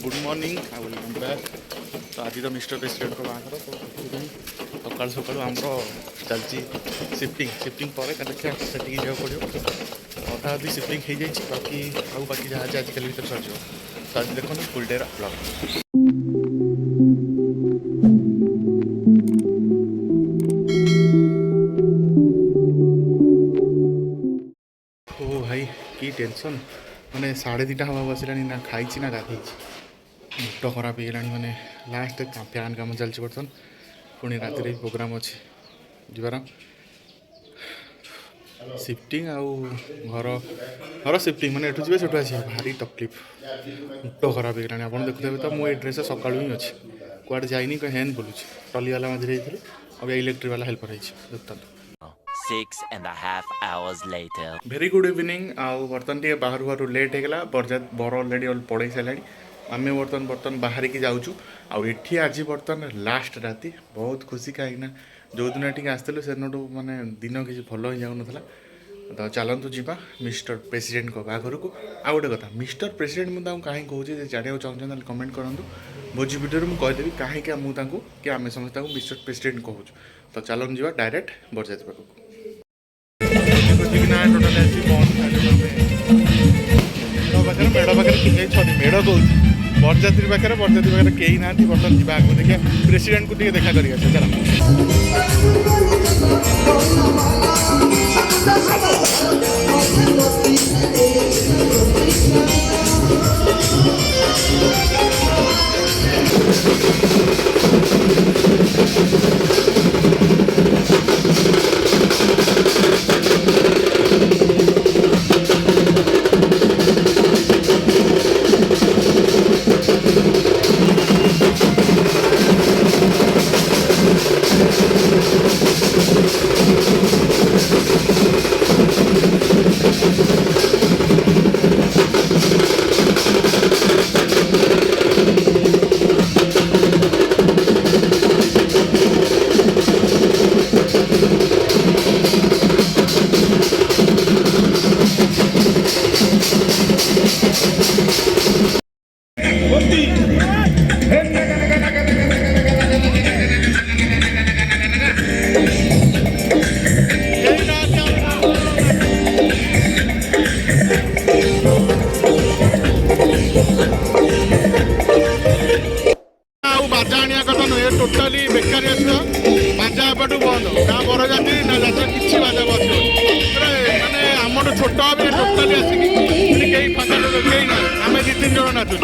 Good morning I welcome back. तो आज mister president को बाहर तो सका सका आमर चलती सिफ्टिंग पर देखिए से जाओ पड़ो अधा अभी सिफ्टिंग हो जाए बाकी आउ बाकी जहाँ आजिकल भर सर तो आज देखो फुल डे ब्लॉग। ओ भाई की टेंशन मैंने 2:30 हवा बसला ना खाई ना गाधे मुट खराब हो गला मैंने लास्ट फैन कम चलती बर्तन पुणी राति प्रोग्राम अच्छे जीवार सिफ्टिंग आउ घर घर सिफ्टिंग मैंने एठू जी से भारी तकलीफ मुट खराब हो गला आप देखुए तो मुझे ड्रेस सका ही अच्छी कुआड़े जाइनी हेन बुलूँ ट्रली वाला मझे अब इलेक्ट्रिक वाला हेल्पर देखता 6.5 hours later. Very good evening आउ बर्तन टे बाहर बाहर लेट होगा बर अलरेडी पड़े सारे आम बर्तन बाहर की जाऊँ आठी आज बर्तन लास्ट राति बहुत खुशी कहीं जो दिन टी आसलु से माने दिन किसी भल हो जाऊन तो चलतु जावा मिस्टर प्रेसिडेंट को बाहर को आ गोटे कथा मिस्टर प्रेसिडेंट मुझे कहीं कहूँ जानवा चाहूँ कमेंट करूँ भोजी भिडियो मुझे कहदेवी कहीं कि आम समस्त मिस्टर प्रेसिडेंट कहूँ तो चलन जावा डायरेक्ट बरजाती पाखक मेढ़ पाखे मेढ़ कौन बरजात्री पाखे कहीं ना बर्तन जी आगे देखिए प्रेसिडेंट को देखा कर टोटाली बेकार बाजा एपटू बंद ना बरजाती ना जात्रा किसी बाजा बस मानने आम छोट भी टोटाली आसिक कई फाँका लोग कहीं ना आम 2-3 जन नाचुँ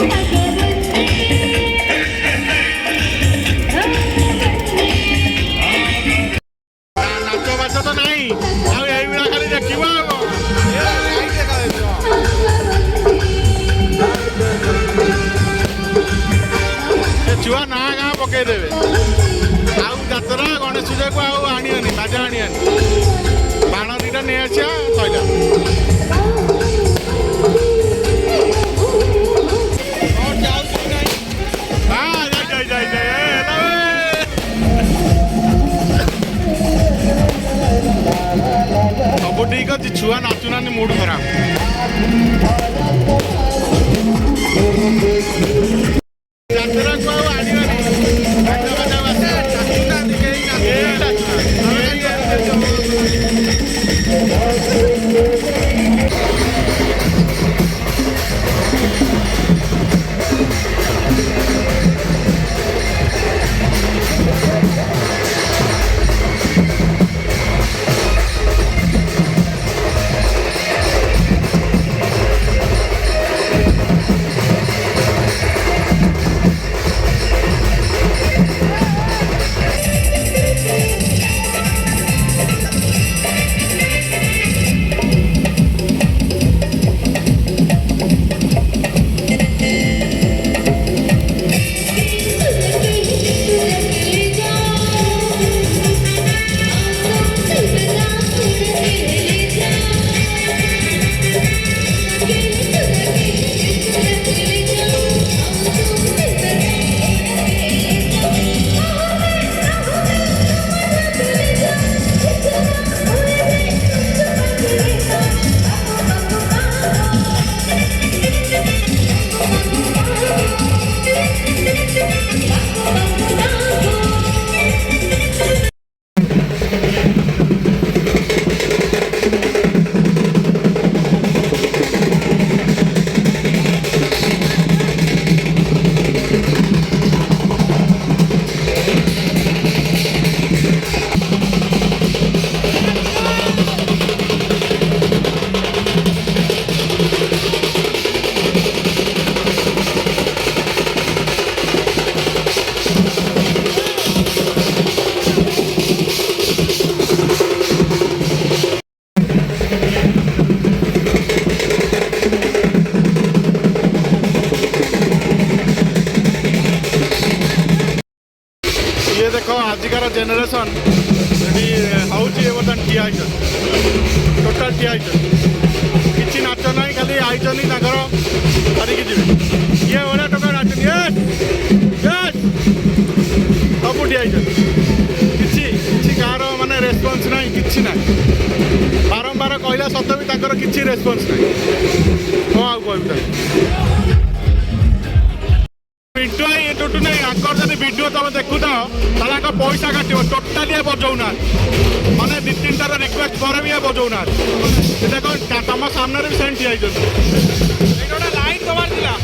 नाच बाच तो नहीं खाली देखा छुआ ना गाँ पकईदेवे आउ जातरा गणेश पूजा को आनी बाजा आनी बाण 2टा नहीं आसा सैला सब ठीक अच्छी छुआ नाचुना मूड खराब जातरा को ସେଲିବ୍ରେସନ୍ ସେଠି ହେଉଛି ବର୍ତ୍ତମାନ ଠିଆ ହେଇଛନ୍ତି ଟୋଟାଲ୍ ଠିଆ ହେଇଛନ୍ତି କିଛି ନାଚ ନାହିଁ ଖାଲି ଆଇଛନ୍ତି ତାଙ୍କର ଧରିକି ଯିବେ ଇଏ ଭଳିଆ ଟୋକା ନାଚୁନି ସବୁ ଠିଆ ହେଇଛନ୍ତି କିଛି କାହାର ମାନେ ରେସ୍ପନ୍ସ ନାହିଁ କିଛି ନାହିଁ ବାରମ୍ବାର କହିଲା ସତ୍ତ୍ୱେ ବି ତାଙ୍କର କିଛି ରେସ୍ପନ୍ସ ନାହିଁ କ'ଣ ଆଉ କହିବି ତାକୁ ଭିଡ଼ିଓ ଇଏ ଟୁଟୁ ନାହିଁ ଆଙ୍କର ଯଦି ଭିଡ଼ିଓ ତମେ ଦେଖୁଛ ତାହେଲେ ଆଙ୍କ ପଇସା କାଟିବ ଟୋଟାଲି ବଜଉନାହାନ୍ତି ମାନେ 2-3ଟାର ରିକ୍ୱେଷ୍ଟ ପରେ ବି ବଜଉନାହାନ୍ତି ସେ ଦେଖ ତମ ସାମ୍ନାରେ ବି ସେମିତି ଠିଆ ହେଇଛନ୍ତି ଏଇଟା ଗୋଟେ ଲାଇନ୍ ଦେବାର ଥିଲା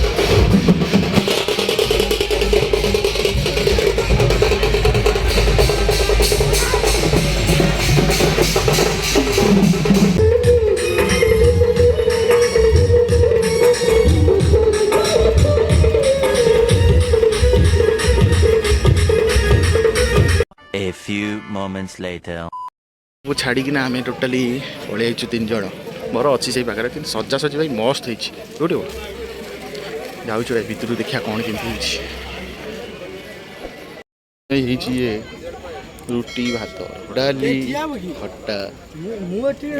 A few moments later. वो छाड़िकिना आम टोटाली पलि आईचु 3 जण मोर अच्छी से पाखे कि सजासजी भाई मस्त हो जाऊँ भाई भितर देखा कौन केमती ये रुटी भात डाली खट्टा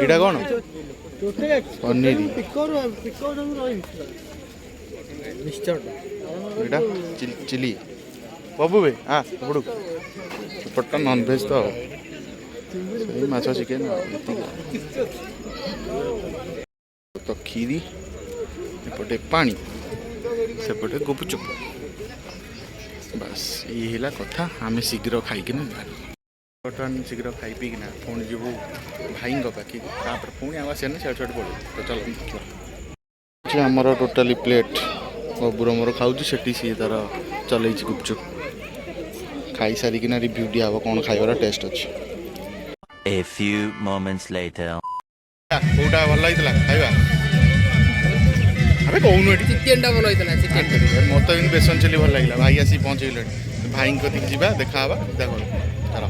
एटा कौन पनीर एटा चिली बबू भाई हाँ पड़ू एपटा नॉनभेज तो सही माछ चिकेन तो खीरी एपटे पानी सेपटे गुपचुप बस ये है कथा आम शीघ्र खाइकिना बर्तमान शीघ्र खाई पीकिना पुणी जीवु भाई पाखी पुणी आवा से छुट पड़े तो चलो आमर टोटाली प्लेट बबूर मोर खाऊँ से सी तार चल गुपचुप खाई सारिकिना रिव्यू दिया कौन खाइबार टेस्ट अच्छे A few moments later. कोटा भल लगा खाइबा अबे कहूनु एटी चिकेन भल होइतला चिकेन मत बेसन चिली भल लगा भाई आसी पहुँच गले भाई को देखा देखा चलो